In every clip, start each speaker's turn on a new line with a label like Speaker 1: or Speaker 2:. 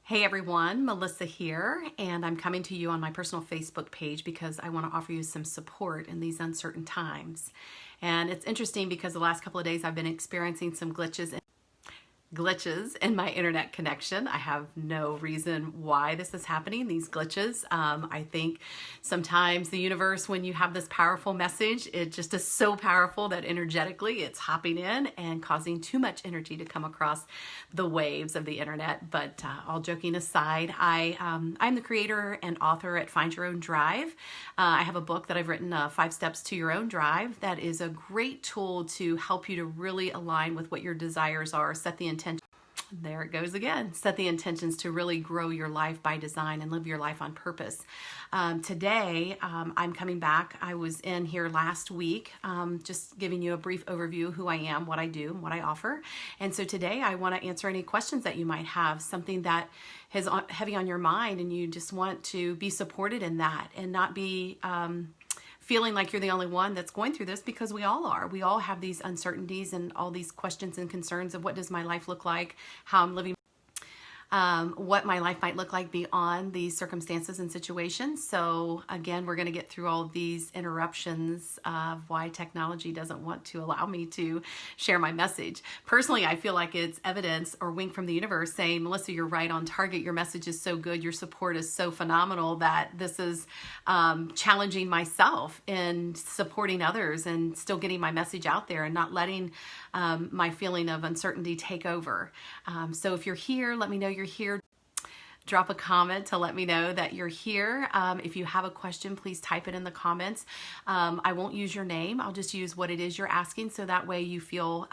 Speaker 1: Hey everyone, Melissa here, and I'm coming to you on my personal Facebook page because I want to offer you some support in these uncertain times. And it's interesting because the last couple of days I've been experiencing some glitches in my internet connection. I have no reason why this is happening, these glitches. I think sometimes the universe, when you have this powerful message, it just is so powerful that energetically it's hopping in and causing too much energy to come across the waves of the internet. But all joking aside, I'm the creator and author at Find Your Own Drive. I have a book that I've written, 5 Steps to Your Own Drive, that is a great tool to help you to really align with what your desires are, set the intention. There it goes again. Set the intentions to really grow your life by design and live your life on purpose. Today, I'm coming back. I was in here last week, just giving you a brief overview of who I am, what I do, and what I offer. And so today I want to answer any questions that you might have, something that is heavy on your mind and you just want to be supported in that and not be feeling like you're the only one that's going through this, because we all are. We all have these uncertainties and all these questions and concerns of what does my life look like, how I'm living, what my life might look like beyond these circumstances and situations. So again, we're going to get through all these interruptions of why technology doesn't want to allow me to share my message. Personally, I feel like it's evidence or wink from the universe saying, Melissa, you're right on target. Your message is so good. Your support is so phenomenal that this is challenging myself in supporting others and still getting my message out there and not letting my feeling of uncertainty take over. So if you're here, let me know you're here. Drop a comment to let me know that you're here. If you have a question, please type it in the comments. I won't use your name. I'll just use what it is you're asking, so that way you feel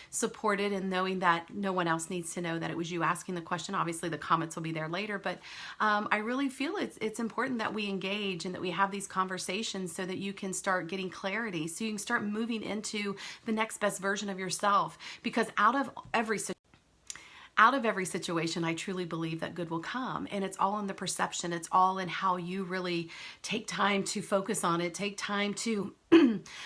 Speaker 1: supported and knowing that no one else needs to know that it was you asking the question. Obviously, the comments will be there later, but I really feel it's important that we engage and that we have these conversations so that you can start getting clarity, so you can start moving into the next best version of yourself. Because out of every situation, I truly believe that good will come. And it's all in the perception. It's all in how you really take time to focus on it, take time to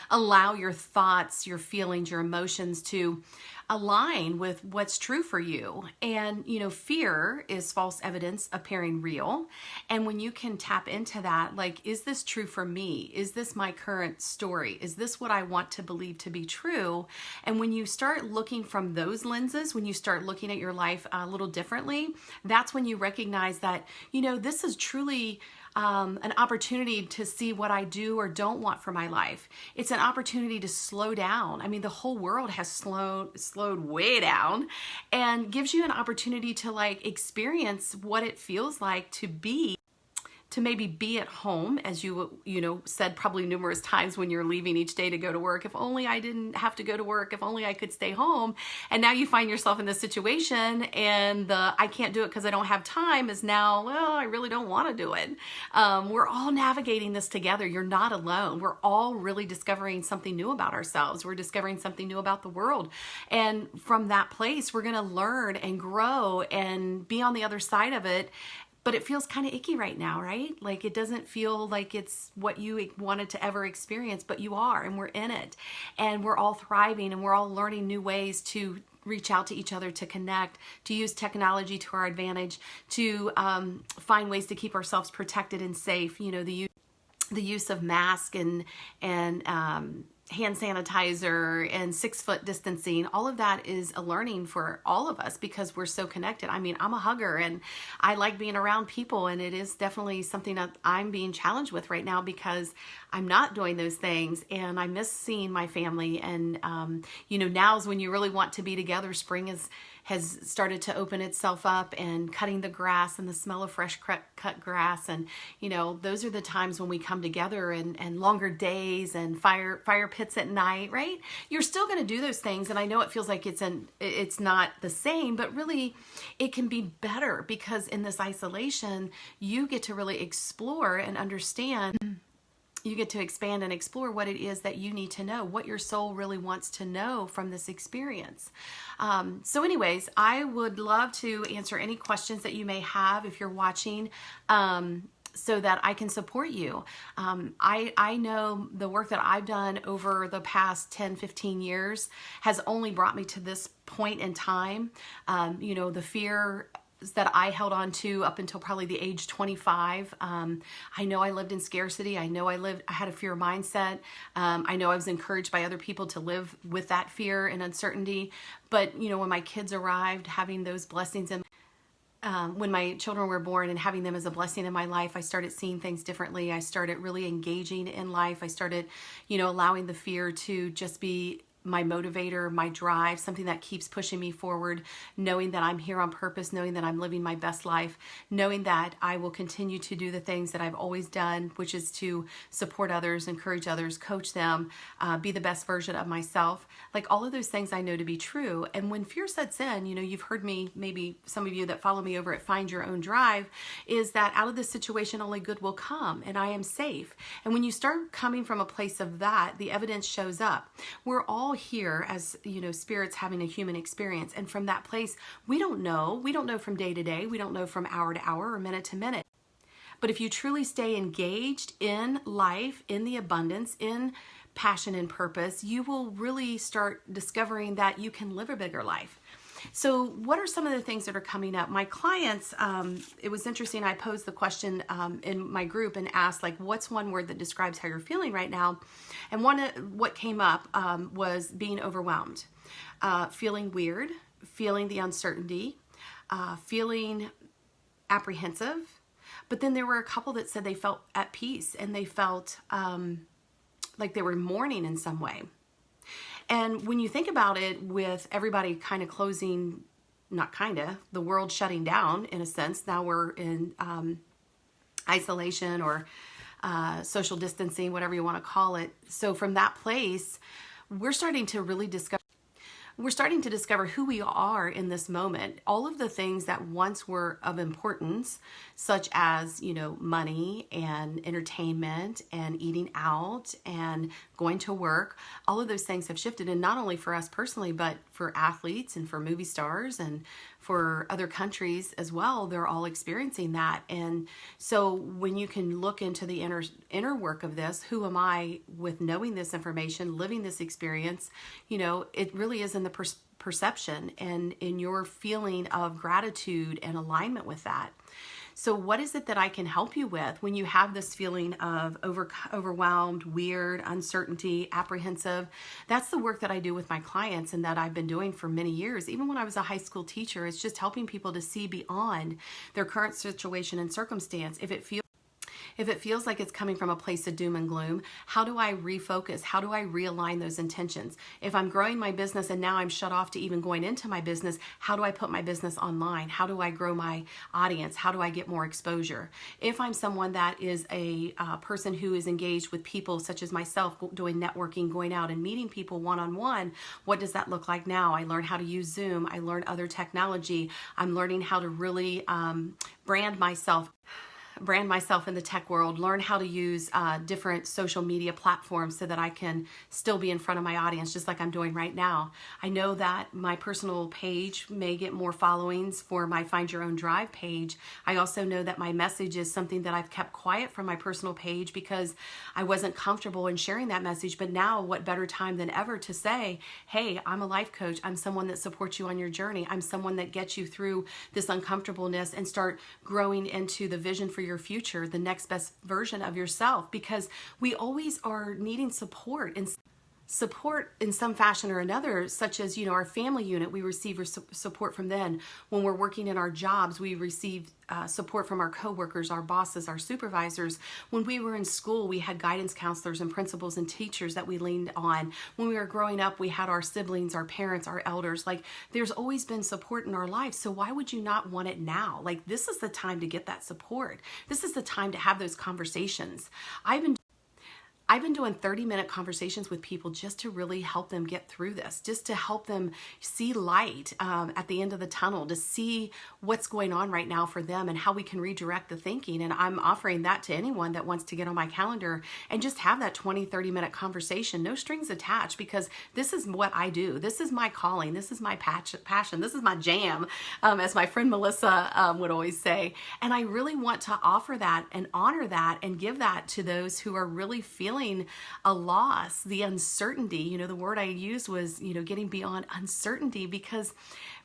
Speaker 1: allow your thoughts, your feelings, your emotions to align with what's true for you. And, fear is false evidence appearing real. And when you can tap into that, like, is this true for me? Is this my current story? Is this what I want to believe to be true? And when you start looking from those lenses, when you start looking at your life a little differently, that's when you recognize that, this is truly an opportunity to see what I do or don't want for my life. It's an opportunity to slow down. I mean, the whole world has slowed way down, and gives you an opportunity to experience what it feels like to maybe be at home, as you said probably numerous times when you're leaving each day to go to work. If only I didn't have to go to work, if only I could stay home. And now you find yourself in this situation, and I can't do it because I don't have time is now, well, I really don't want to do it. We're all navigating this together. You're not alone. We're all really discovering something new about ourselves. We're discovering something new about the world. And from that place, we're going to learn and grow and be on the other side of it. But it feels kind of icky right now, right? Like, it doesn't feel like it's what you wanted to ever experience, but you are, and we're in it. And we're all thriving, and we're all learning new ways to reach out to each other, to connect, to use technology to our advantage, to find ways to keep ourselves protected and safe. The use of masks and hand sanitizer and 6-foot distancing, all of that is a learning for all of us because we're so connected. I mean, I'm a hugger and I like being around people, and it is definitely something that I'm being challenged with right now because I'm not doing those things, and I miss seeing my family. And now's when you really want to be together. Spring has started to open itself up, and cutting the grass and the smell of fresh cut grass, and those are the times when we come together, and longer days and fire pits at night, right? You're still going to do those things, and I know it feels like it's not the same, but really it can be better, because in this isolation you get to really explore and understand. You get to expand and explore what it is that you need to know, what your soul really wants to know from this experience. So anyways, I would love to answer any questions that you may have if you're watching, so that I can support you. I know the work that I've done over the past 10, 15 years has only brought me to this point in time. The fear that I held on to up until probably the age 25. I know I lived in scarcity. I know I had a fear mindset. I know I was encouraged by other people to live with that fear and uncertainty. But, when my kids arrived, having those blessings in when my children were born and having them as a blessing in my life, I started seeing things differently. I started really engaging in life. I started, allowing the fear to just be my motivator, my drive, something that keeps pushing me forward, knowing that I'm here on purpose, knowing that I'm living my best life, knowing that I will continue to do the things that I've always done, which is to support others, encourage others, coach them, be the best version of myself. Like all of those things I know to be true. And when fear sets in, you've heard me, maybe some of you that follow me over at Find Your Own Drive, is that out of this situation only good will come and I am safe. And when you start coming from a place of that, the evidence shows up. We're all here as spirits having a human experience, and from that place we don't know from day to day, we don't know from hour to hour or minute to minute. But if you truly stay engaged in life, in the abundance, in passion and purpose, you will really start discovering that you can live a bigger life. So what are some of the things that are coming up? My clients, it was interesting, I posed the question in my group and asked, what's one word that describes how you're feeling right now? And what came up was being overwhelmed, feeling weird, feeling the uncertainty, feeling apprehensive. But then there were a couple that said they felt at peace and they felt like they were mourning in some way. And when you think about it, with everybody kind of closing, the world shutting down in a sense, now we're in isolation or social distancing, whatever you want to call it. So from that place, we're starting to really discover who we are in this moment. All of the things that once were of importance, such as, money and entertainment and eating out and going to work, all of those things have shifted. And not only for us personally, but for athletes and for movie stars and for other countries as well, they're all experiencing that. And so when you can look into the inner work of this, who am I with knowing this information, living this experience, it really is in the perception and in your feeling of gratitude and alignment with that. So what is it that I can help you with when you have this feeling of overwhelmed, weird, uncertainty, apprehensive? That's the work that I do with my clients and that I've been doing for many years. Even when I was a high school teacher, it's just helping people to see beyond their current situation and circumstance. If it feels like it's coming from a place of doom and gloom, how do I refocus? How do I realign those intentions? If I'm growing my business and now I'm shut off to even going into my business, how do I put my business online? How do I grow my audience? How do I get more exposure? If I'm someone that is a person who is engaged with people such as myself, doing networking, going out and meeting people one-on-one, what does that look like now? I learned how to use Zoom. I learned other technology. I'm learning how to really brand myself in the tech world, learn how to use different social media platforms so that I can still be in front of my audience just like I'm doing right now. I know that my personal page may get more followings for my Find Your Own Drive page. I also know that my message is something that I've kept quiet from my personal page because I wasn't comfortable in sharing that message. But now what better time than ever to say, hey, I'm a life coach. I'm someone that supports you on your journey. I'm someone that gets you through this uncomfortableness and start growing into the vision for your future, the next best version of yourself, because we always are needing support in some fashion or another, such as, our family unit, we receive support from them. When we're working in our jobs, we receive support from our coworkers, our bosses, our supervisors. When we were in school, we had guidance counselors and principals and teachers that we leaned on. When we were growing up, we had our siblings, our parents, our elders. There's always been support in our lives. So why would you not want it now? This is the time to get that support. This is the time to have those conversations. I've been doing 30-minute conversations with people just to really help them get through this, just to help them see light at the end of the tunnel, to see what's going on right now for them and how we can redirect the thinking. And I'm offering that to anyone that wants to get on my calendar and just have that 20, 30-minute conversation, no strings attached, because this is what I do. This is my calling. This is my passion. This is my jam, as my friend Melissa would always say. And I really want to offer that and honor that and give that to those who are really feeling feeling a loss, the uncertainty. The word I used was, getting beyond uncertainty, because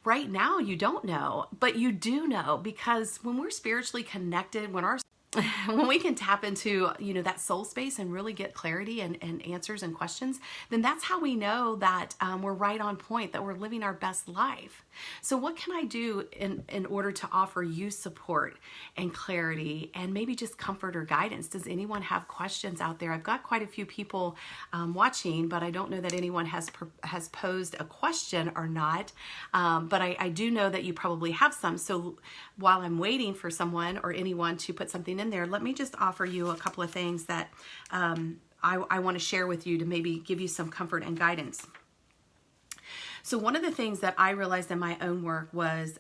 Speaker 1: right now you don't know, but you do know, because when we're spiritually connected, when we can tap into, that soul space and really get clarity and answers and questions, then that's how we know that we're right on point, that we're living our best life. So what can I do in order to offer you support and clarity and maybe just comfort or guidance? Does anyone have questions out there? I've got quite a few people watching, but I don't know that anyone has posed a question or not. But I do know that you probably have some. So while I'm waiting for someone or anyone to put something in there, let me just offer you a couple of things that I want to share with you to maybe give you some comfort and guidance. So one of the things that I realized in my own work was,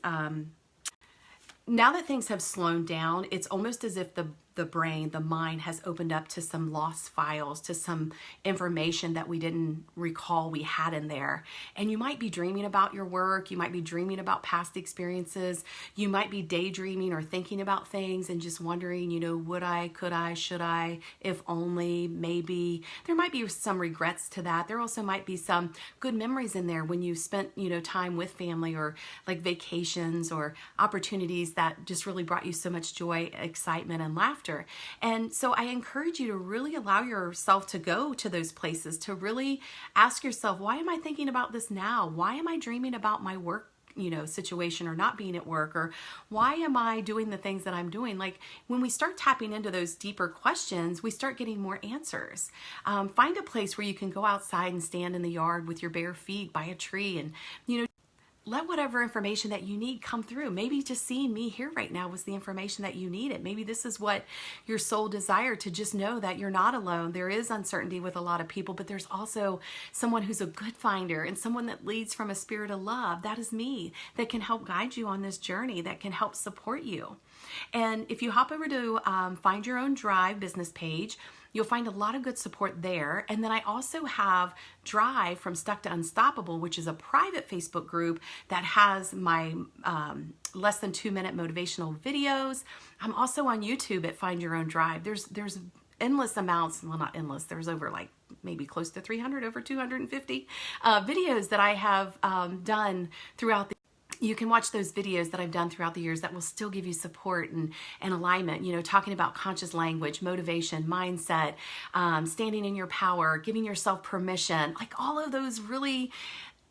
Speaker 1: now that things have slowed down, it's almost as if the brain, the mind has opened up to some lost files, to some information that we didn't recall we had in there. And you might be dreaming about your work. You might be dreaming about past experiences. You might be daydreaming or thinking about things and just wondering, would I, could I, should I, if only, maybe. There might be some regrets to that. There also might be some good memories in there when you spent, time with family, or like vacations or opportunities that just really brought you so much joy, excitement, and laughter. And so I encourage you to really allow yourself to go to those places, to really ask yourself, why am I thinking about this now? Why am I dreaming about my work situation, or not being at work? Or why am I doing the things that I'm doing? Like, when we start tapping into those deeper questions, we start getting more answers. Find a place where you can go outside and stand in the yard with your bare feet by a tree, and let whatever information that you need come through. Maybe just seeing me here right now was the information that you needed. Maybe this is what your soul desired, to just know that you're not alone. There is uncertainty with a lot of people, but there's also someone who's a good finder and someone that leads from a spirit of love. That is me, that can help guide you on this journey, that can help support you. And if you hop over to Find Your Own Drive business page, you'll find a lot of good support there. And then I also have Drive from Stuck to Unstoppable, which is a private Facebook group that has my less than 2-minute motivational videos. I'm also on YouTube at Find Your Own Drive. There's endless amounts, well, not endless, there's over like maybe close to 300, over 250 videos that I have done throughout the You can watch those videos that I've done throughout the years that will still give you support and alignment, talking about conscious language, motivation, mindset, standing in your power, giving yourself permission, like all of those really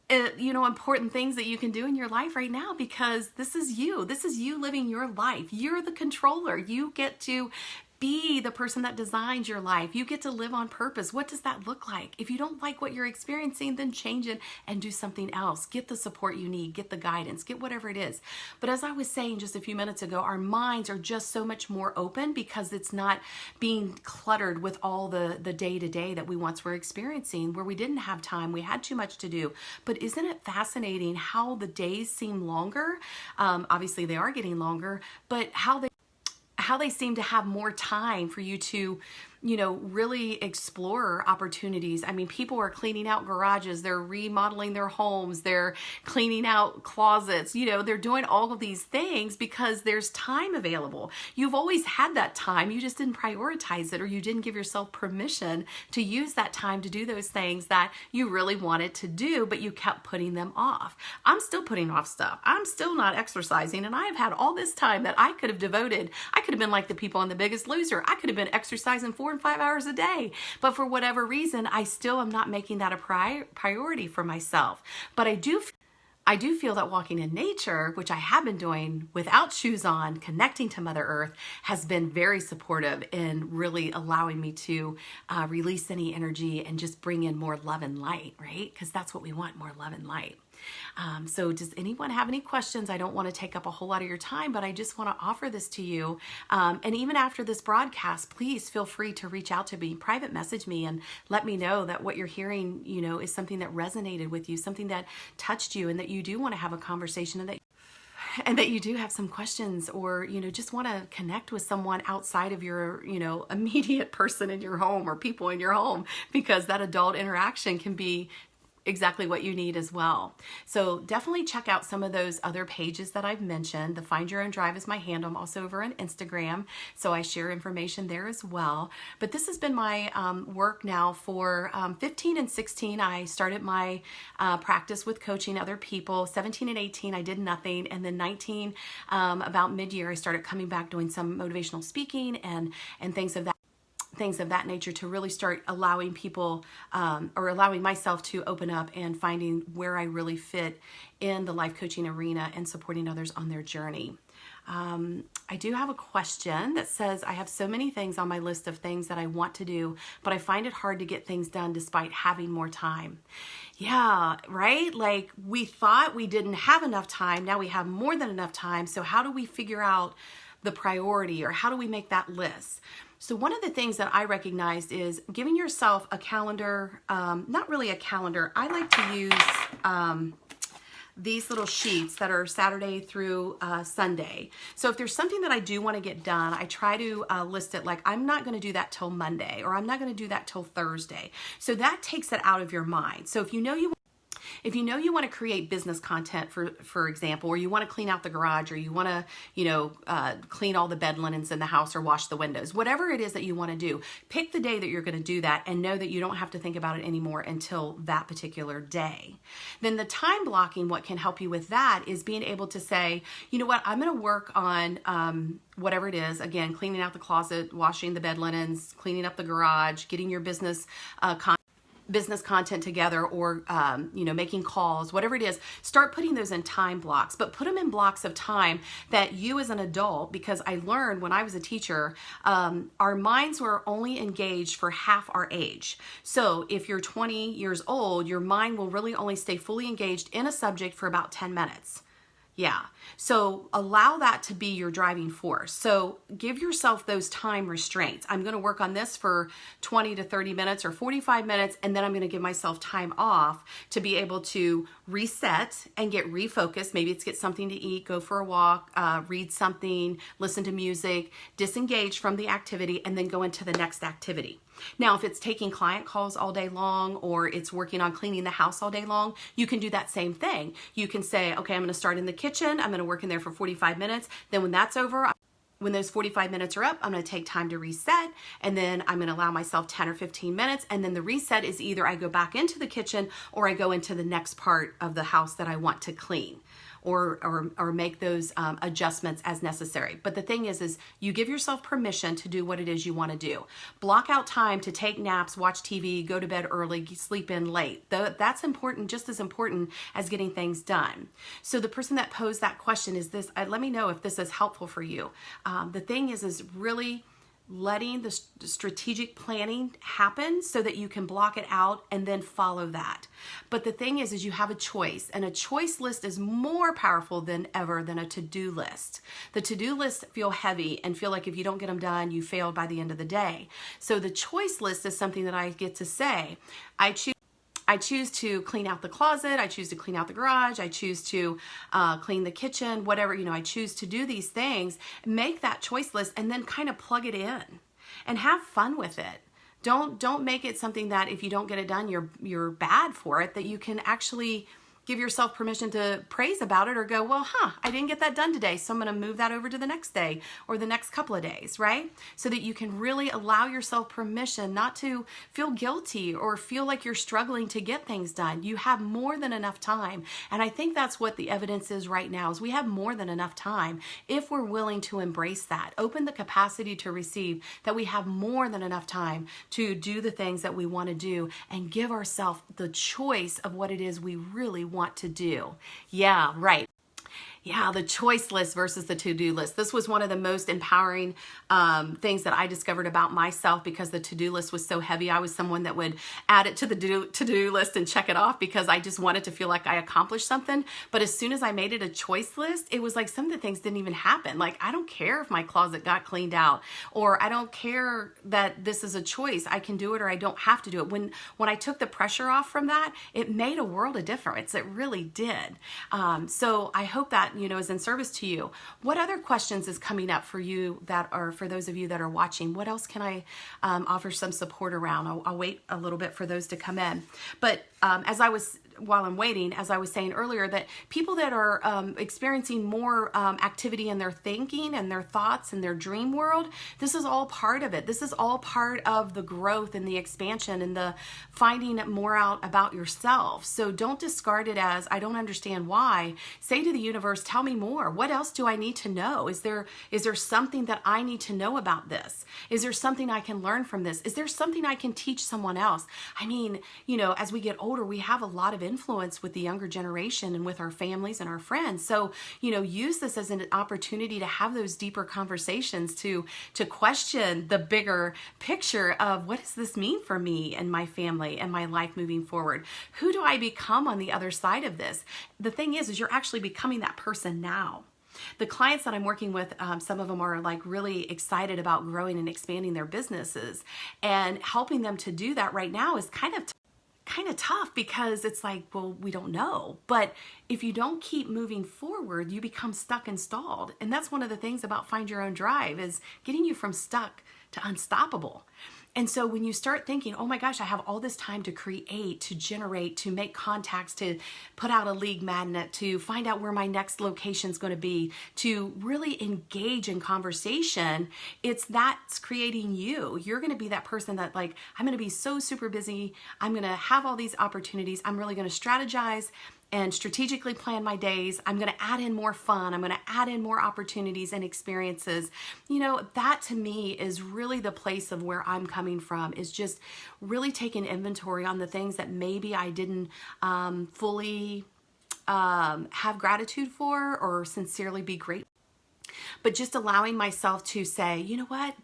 Speaker 1: important things that you can do in your life right now, because this is you living your life. You're the controller. You get to be the person that designs your life. You get to live on purpose. What does that look like? If you don't like what you're experiencing, then change it and do something else. Get the support you need, get the guidance, get whatever it is. But as I was saying just a few minutes ago, our minds are just so much more open, because it's not being cluttered with all the day-to-day that we once were experiencing, where we didn't have time, we had too much to do. But isn't it fascinating how the days seem longer? Obviously they are getting longer, but how they seem to have more time for you to really explore opportunities. I mean, people are cleaning out garages, they're remodeling their homes, they're cleaning out closets, they're doing all of these things because there's time available. You've always had that time, you just didn't prioritize it, or you didn't give yourself permission to use that time to do those things that you really wanted to do, but you kept putting them off. I'm still putting off stuff. I'm still not exercising, and I have had all this time that I could have devoted. I could have been like the people on The Biggest Loser. I could have been exercising 4 and 5 hours a day, but for whatever reason, I still am not making that a priority for myself. But I do feel that walking in nature, which I have been doing without shoes on, connecting to Mother Earth, has been very supportive in really allowing me to release any energy and just bring in more love and light, right? Because that's what we want, more love and light. So does anyone have any questions? I don't want to take up a whole lot of your time, but I just want to offer this to you. And even after this broadcast, please feel free to reach out to me, private message me, and let me know that what you're hearing, is something that resonated with you, something that touched you, and that you do want to have a conversation, and that you do have some questions, or, just want to connect with someone outside of your, immediate person in your home or people in your home, because that adult interaction can be exactly what you need as well. So definitely check out some of those other pages that I've mentioned. The Find Your Own Drive is my handle. I'm also over on Instagram, so I share information there as well. But this has been my work now for 15 and 16. I started my practice with coaching other people. 17 and 18, I did nothing. And then 19, about mid-year, I started coming back doing some motivational speaking and things of that nature to really start allowing people or allowing myself to open up and finding where I really fit in the life coaching arena and supporting others on their journey. I do have a question that says, I have so many things on my list of things that I want to do, but I find it hard to get things done despite having more time. Yeah, right? Like we thought we didn't have enough time. Now we have more than enough time. So how do we figure out the priority, or how do we make that list? So one of the things that I recognized is giving yourself a calendar, not really a calendar. I like to use these little sheets that are Saturday through Sunday. So if there's something that I do want to get done, I try to list it like I'm not going to do that till Monday, or I'm not going to do that till Thursday. So that takes it out of your mind. So if you know you want to create business content, for example, or you want to clean out the garage, or you want to, clean all the bed linens in the house or wash the windows, whatever it is that you want to do, pick the day that you're going to do that and know that you don't have to think about it anymore until that particular day. Then the time blocking, what can help you with that is being able to say, you know what, I'm going to work on whatever it is, again, cleaning out the closet, washing the bed linens, cleaning up the garage, getting your business content together, or making calls, whatever it is. Start putting those in time blocks, but put them in blocks of time that you as an adult, because I learned when I was a teacher, our minds were only engaged for half our age. So if you're 20 years old, your mind will really only stay fully engaged in a subject for about 10 minutes. Yeah. So allow that to be your driving force. So give yourself those time restraints. I'm going to work on this for 20 to 30 minutes or 45 minutes, and then I'm going to give myself time off to be able to reset and get refocused. Maybe it's get something to eat, go for a walk, read something, listen to music, disengage from the activity, and then go into the next activity. Now, if it's taking client calls all day long, or it's working on cleaning the house all day long, you can do that same thing. You can say, okay, I'm going to start in the kitchen. I'm going to work in there for 45 minutes. Then when that's over, when those 45 minutes are up, I'm going to take time to reset, and then I'm going to allow myself 10 or 15 minutes. And then the reset is either I go back into the kitchen, or I go into the next part of the house that I want to clean, or make those adjustments as necessary. But the thing is you give yourself permission to do what it is you want to do. Block out time to take naps, watch TV, go to bed early, sleep in late. That's important, just as important as getting things done. So the person that posed that question is this, let me know if this is helpful for you. The thing is really letting the strategic planning happen so that you can block it out and then follow that. But the thing is you have a choice, and a choice list is more powerful than ever than a to-do list. The to-do lists feel heavy and feel like if you don't get them done, you failed by the end of the day. So the choice list is something that I get to say, I choose to clean out the closet, I choose to clean out the garage, I choose to clean the kitchen, whatever, I choose to do these things. Make that choice list and then kind of plug it in and have fun with it. Don't make it something that if you don't get it done, you're bad for it, that you can actually give yourself permission to praise about it, or go, well, I didn't get that done today, so I'm going to move that over to the next day or the next couple of days, right? So that you can really allow yourself permission not to feel guilty or feel like you're struggling to get things done. You have more than enough time. And I think that's what the evidence is right now, is we have more than enough time if we're willing to embrace that, open the capacity to receive that we have more than enough time to do the things that we want to do, and give ourselves the choice of what it is we really want to do. Yeah, right. Yeah, the choice list versus the to-do list. This was one of the most empowering things that I discovered about myself, because the to-do list was so heavy. I was someone that would add it to the to-do list and check it off because I just wanted to feel like I accomplished something. But as soon as I made it a choice list, it was like some of the things didn't even happen. Like, I don't care if my closet got cleaned out, or I don't care that this is a choice. I can do it or I don't have to do it. When I took the pressure off from that, it made a world of difference. It really did. So I hope that is in service to you. What other questions is coming up for you for those of you that are watching? What else can I offer some support around? I'll wait a little bit for those to come in. But while I'm waiting, as I was saying earlier, that people that are experiencing more activity in their thinking and their thoughts and their dream world, this is all part of it. This is all part of the growth and the expansion and the finding more out about yourself. So don't discard it as, I don't understand why. Say to the universe, tell me more. What else do I need to know? Is there something that I need to know about this? Is there something I can learn from this? Is there something I can teach someone else? I mean, as we get older, we have a lot of influence with the younger generation and with our families and our friends. So, use this as an opportunity to have those deeper conversations, to question the bigger picture of what does this mean for me and my family and my life moving forward? Who do I become on the other side of this? The thing is you're actually becoming that person now. The clients that I'm working with, some of them are like really excited about growing and expanding their businesses, and helping them to do that right now is kind of tough, because it's like, well, we don't know. But if you don't keep moving forward, you become stuck and stalled. And that's one of the things about Find Your Own Drive, is getting you from stuck to unstoppable. And so when you start thinking, oh my gosh, I have all this time to create, to generate, to make contacts, to put out a lead magnet, to find out where my next location is going to be, to really engage in conversation, that's creating you. You're going to be that person that I'm going to be so super busy. I'm going to have all these opportunities. I'm really going to strategize and strategically plan my days. I'm going to add in more fun. I'm going to add in more opportunities and experiences. That to me is really the place of where I'm coming from, is just really taking inventory on the things that maybe I didn't fully have gratitude for or sincerely be grateful. But just allowing myself to say, you know what?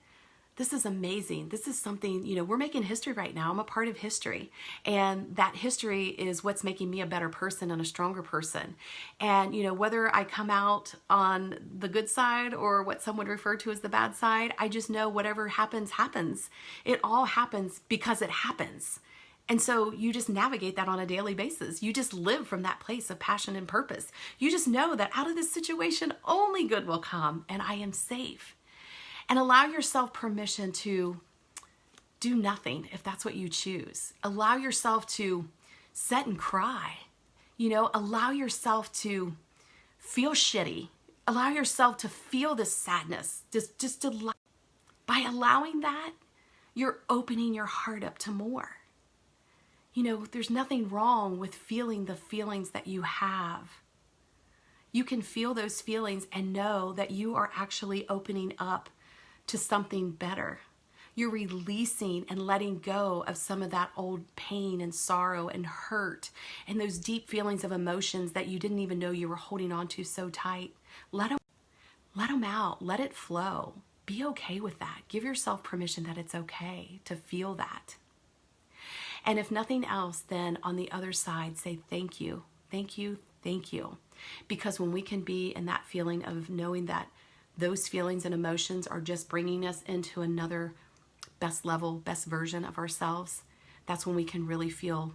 Speaker 1: This is amazing. This is something, we're making history right now. I'm a part of history. And that history is what's making me a better person and a stronger person. And, whether I come out on the good side or what some would refer to as the bad side, I just know whatever happens, happens. It all happens because it happens. And so you just navigate that on a daily basis. You just live from that place of passion and purpose. You just know that out of this situation, only good will come, and I am safe. And allow yourself permission to do nothing if that's what you choose. Allow yourself to sit and cry. Allow yourself to feel shitty. Allow yourself to feel this sadness. By allowing that, you're opening your heart up to more. There's nothing wrong with feeling the feelings that you have. You can feel those feelings and know that you are actually opening up to something better. You're releasing and letting go of some of that old pain and sorrow and hurt and those deep feelings of emotions that you didn't even know you were holding on to so tight. Let them out. Let it flow. Be okay with that. Give yourself permission that it's okay to feel that. And if nothing else, then on the other side, say thank you, thank you, thank you. Because when we can be in that feeling of knowing that those feelings and emotions are just bringing us into another best level, best version of ourselves, that's when we can really feel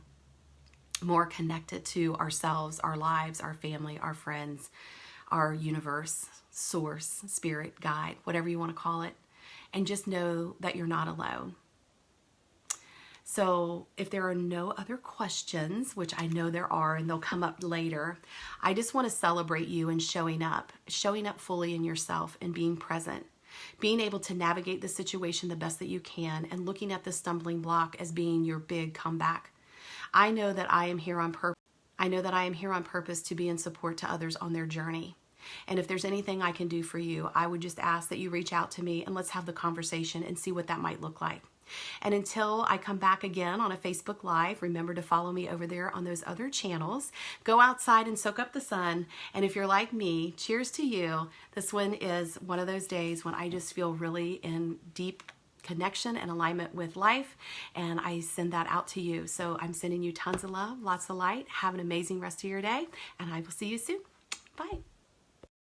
Speaker 1: more connected to ourselves, our lives, our family, our friends, our universe, source, spirit, guide, whatever you want to call it. And just know that you're not alone. So if there are no other questions, which I know there are and they'll come up later, I just want to celebrate you and showing up fully in yourself and being present, being able to navigate the situation the best that you can, and looking at the stumbling block as being your big comeback. I know that I am here on purpose. I know that I am here on purpose to be in support to others on their journey. And if there's anything I can do for you, I would just ask that you reach out to me and let's have the conversation and see what that might look like. And until I come back again on a Facebook Live, remember to follow me over there on those other channels. Go outside and soak up the sun. And if you're like me, cheers to you. This one is one of those days when I just feel really in deep connection and alignment with life. And I send that out to you. So I'm sending you tons of love, lots of light. Have an amazing rest of your day. And I will see you soon. Bye.